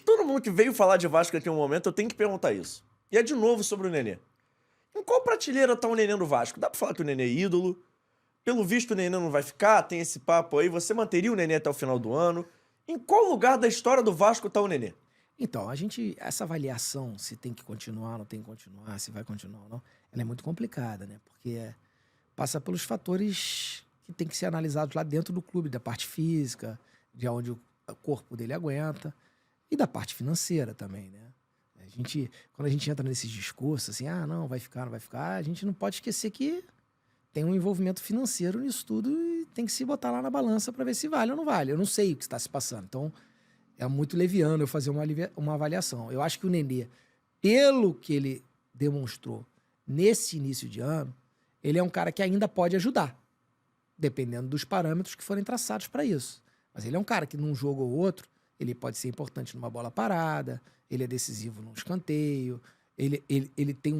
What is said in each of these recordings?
Todo mundo que veio falar de Vasco aqui em um momento, eu tenho que perguntar isso. E é de novo sobre o Nenê. Em qual prateleira tá o Nenê do Vasco? Dá pra falar que o Nenê é ídolo? Pelo visto, o Nenê não vai ficar, tem esse papo aí. Você manteria o Nenê até o final do ano? Em qual lugar da história do Vasco tá o Nenê? Então, essa avaliação, se tem que continuar, não tem que continuar, se vai continuar ou não, ela é muito complicada, né? Porque passa pelos fatores que tem que ser analisados lá dentro do clube, da parte física, de onde o corpo dele aguenta, e da parte financeira também, né? Quando a gente entra nesses discursos, assim, não, vai ficar, não vai ficar, a gente não pode esquecer que tem um envolvimento financeiro nisso tudo e tem que se botar lá na balança para ver se vale ou não vale. Eu não sei o que está se passando, então é muito leviano eu fazer uma avaliação. Eu acho que o Nenê, pelo que ele demonstrou nesse início de ano, ele é um cara que ainda pode ajudar, dependendo dos parâmetros que forem traçados para isso. Mas ele é um cara que num jogo ou outro, ele pode ser importante numa bola parada, ele é decisivo num escanteio, ele tem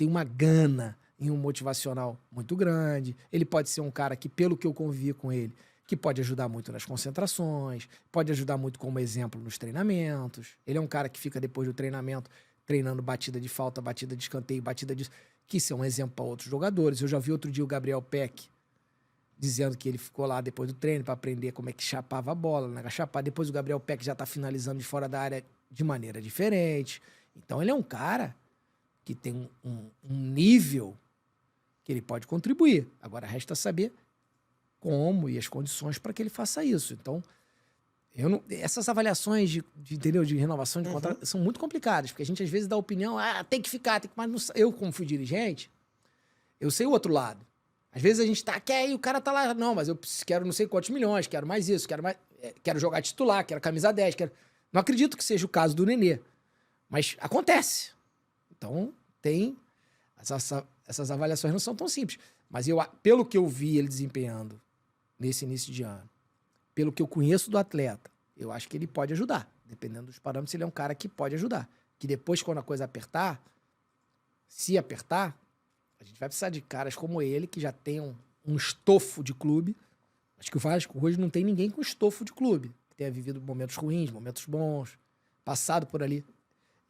uma gana em um motivacional muito grande, ele pode ser um cara que, pelo que eu convivi com ele, que pode ajudar muito nas concentrações, pode ajudar muito como exemplo nos treinamentos. Ele é um cara que fica depois do treinamento treinando batida de falta, batida de escanteio, que isso é um exemplo para outros jogadores. Eu já vi outro dia o Gabriel Peck dizendo que ele ficou lá depois do treino para aprender como é que chapava a bola, né? Chapar. Depois o Gabriel Peck já está finalizando de fora da área de maneira diferente. Então ele é um cara que tem um nível que ele pode contribuir. Agora resta saber como e as condições para que ele faça isso. Então, essas avaliações entendeu, de renovação de contrato são muito complicadas, porque a gente às vezes dá opinião, tem que ficar, mas eu, como fui dirigente, eu sei o outro lado. Às vezes a gente quer e o cara tá lá, não, mas eu quero não sei quantos milhões, quero mais isso, quero jogar titular, quero camisa 10, Não acredito que seja o caso do Nenê, mas acontece. Então, essas avaliações não são tão simples. Mas pelo que eu vi ele desempenhando nesse início de ano, pelo que eu conheço do atleta, eu acho que ele pode ajudar. Dependendo dos parâmetros, ele é um cara que pode ajudar. Que depois, quando a coisa apertar, se apertar, a gente vai precisar de caras como ele, que já tenham um estofo de clube. Acho que o Vasco hoje não tem ninguém com estofo de clube, que tenha vivido momentos ruins, momentos bons, passado por ali.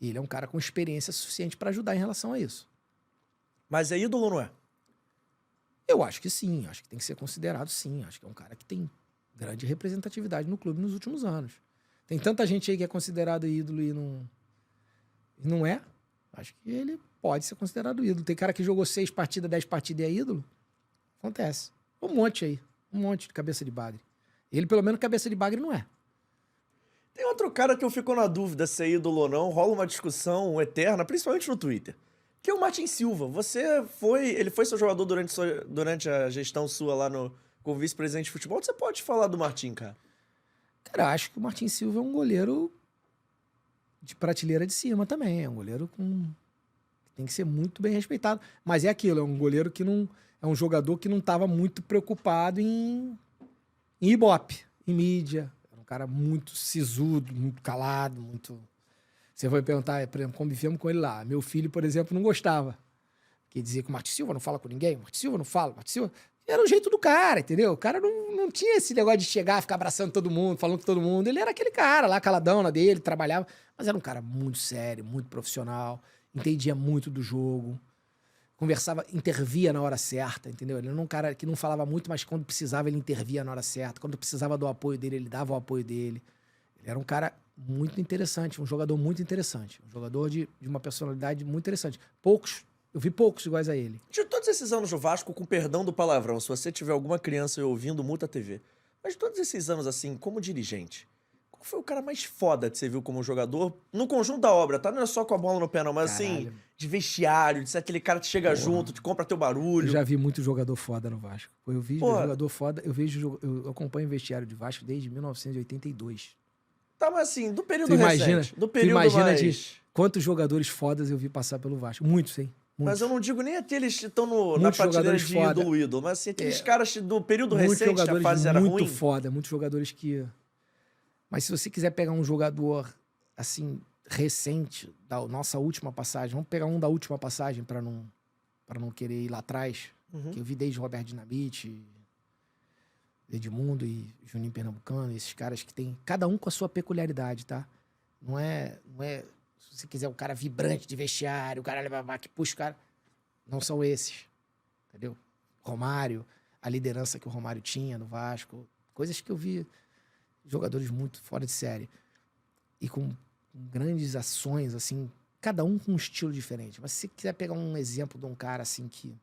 E ele é um cara com experiência suficiente para ajudar em relação a isso. Mas é ídolo ou não é? Eu acho que sim, acho que tem que ser considerado sim. Acho que é um cara que tem grande representatividade no clube nos últimos anos. Tem tanta gente aí que é considerado ídolo e não é. Acho que ele pode ser considerado ídolo. Tem cara que jogou 6 partidas, 10 partidas e é ídolo. Acontece. Um monte aí. Um monte de cabeça de bagre. Ele, pelo menos, cabeça de bagre não é. Tem outro cara que eu fico na dúvida se é ídolo ou não. Rola uma discussão eterna, principalmente no Twitter. Que é o Martin Silva. Ele foi seu jogador durante a gestão sua lá como vice-presidente de futebol. Você pode falar do Martin, cara? Cara, acho que o Martin Silva é um goleiro de prateleira de cima também. É um goleiro que tem que ser muito bem respeitado. Mas é aquilo, é um goleiro que não... É um jogador que não estava muito preocupado em ibope, em mídia. Era um cara muito sisudo, muito calado, muito... Você vai perguntar, por exemplo, convivemos com ele lá. Meu filho, por exemplo, não gostava. Que dizia que o Martin Silva não fala com ninguém, o Martin Silva não fala, o Martin Silva... Era o jeito do cara, entendeu? O cara não tinha esse negócio de chegar, ficar abraçando todo mundo, falando com todo mundo. Ele era aquele cara lá, caladão na dele, trabalhava. Mas era um cara muito sério, muito profissional, entendia muito do jogo, conversava, intervia na hora certa, entendeu? Ele era um cara que não falava muito, mas quando precisava ele intervia na hora certa. Quando precisava do apoio dele, ele dava o apoio dele. Ele era um cara muito interessante, um jogador muito interessante. Um jogador de uma personalidade muito interessante. Eu vi poucos iguais a ele. De todos esses anos no Vasco, com perdão do palavrão, se você tiver alguma criança ouvindo, muta a TV. Mas de todos esses anos, assim, como dirigente, qual foi o cara mais foda que você viu como jogador? No conjunto da obra, tá? Não é só com a bola no pé, não, mas assim, de vestiário, de ser aquele cara que chega junto, te compra teu barulho. Eu já vi muito jogador foda no Vasco. Eu vi jogador foda, eu acompanho o vestiário de Vasco desde 1982. Tá, mas assim, do período recente. Do período mais... de quantos jogadores fodas eu vi passar pelo Vasco. Muitos, hein? Muitos. Mas eu não digo nem aqueles que estão na prateleira de ídolo, mas assim, aqueles caras do período recente que a fase era ruim. Muito foda, muitos jogadores que... Mas se você quiser pegar um jogador, assim, recente, da nossa última passagem, vamos pegar um da última passagem para não querer ir lá atrás, que eu vi desde Roberto Dinamite, Edmundo e Juninho Pernambucano, esses caras que tem, cada um com a sua peculiaridade, tá? Não é, se você quiser, um cara vibrante de vestiário, o cara que puxa o cara. Não são esses, entendeu? Romário, a liderança que o Romário tinha no Vasco, coisas que eu vi jogadores muito fora de série. E com grandes ações, assim, cada um com um estilo diferente. Mas se você quiser pegar um exemplo de um cara, assim, que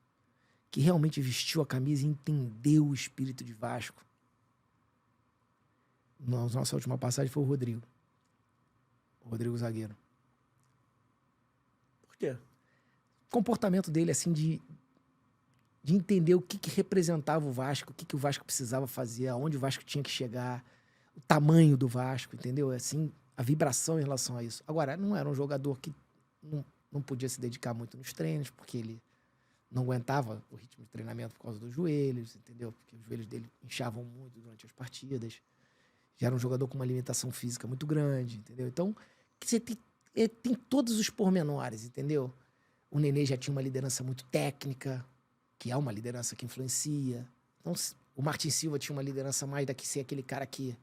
realmente vestiu a camisa e entendeu o espírito de Vasco, nossa última passagem foi o Rodrigo. O Rodrigo zagueiro. Por quê? O comportamento dele, assim, de entender o que representava o Vasco, o que o Vasco precisava fazer, aonde o Vasco tinha que chegar, o tamanho do Vasco, entendeu? Assim, a vibração em relação a isso. Agora, não era um jogador que não podia se dedicar muito nos treinos, porque ele não aguentava o ritmo de treinamento por causa dos joelhos, entendeu? Porque os joelhos dele inchavam muito durante as partidas. Já era um jogador com uma limitação física muito grande, entendeu? Então, você tem todos os pormenores, entendeu? O Nenê já tinha uma liderança muito técnica, que é uma liderança que influencia. Então, o Martin Silva tinha uma liderança mais daqui ser aquele cara que,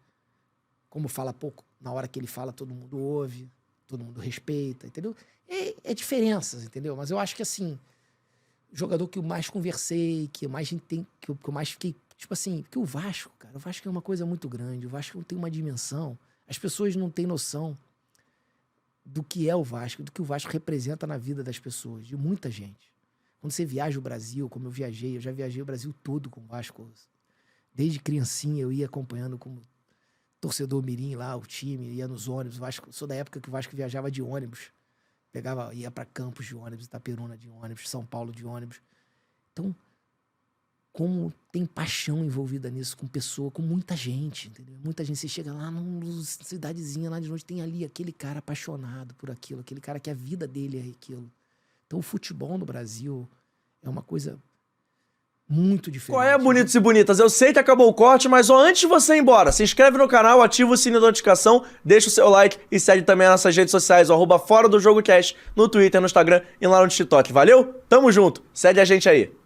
como fala pouco, na hora que ele fala, todo mundo ouve, todo mundo respeita, entendeu? É diferenças, entendeu? Mas eu acho que, assim, o jogador que eu mais conversei, que eu mais fiquei, tipo assim, porque o Vasco, cara, o Vasco é uma coisa muito grande, o Vasco tem uma dimensão, as pessoas não têm noção do que é o Vasco, do que o Vasco representa na vida das pessoas, de muita gente. Quando você viaja o Brasil, como eu já viajei o Brasil todo com o Vasco. Desde criancinha eu ia acompanhando como torcedor mirim lá, o time, ia nos ônibus. Vasco, sou da época que o Vasco viajava de ônibus. Ia para Campos de ônibus, Itaperuna de ônibus, São Paulo de ônibus. Então, como tem paixão envolvida nisso, com pessoa, com muita gente, entendeu? Muita gente, você chega lá numa cidadezinha lá de longe, tem ali aquele cara apaixonado por aquilo, aquele cara que a vida dele é aquilo. Então o futebol no Brasil é uma coisa muito diferente. Qual é, bonitos e bonitas? Eu sei que acabou o corte, mas antes de você ir embora, se inscreve no canal, ativa o sininho da notificação, deixa o seu like e segue também as nossas redes sociais, @ForaDoJogoCast, no Twitter, no Instagram e lá no TikTok. Valeu? Tamo junto. Segue a gente aí.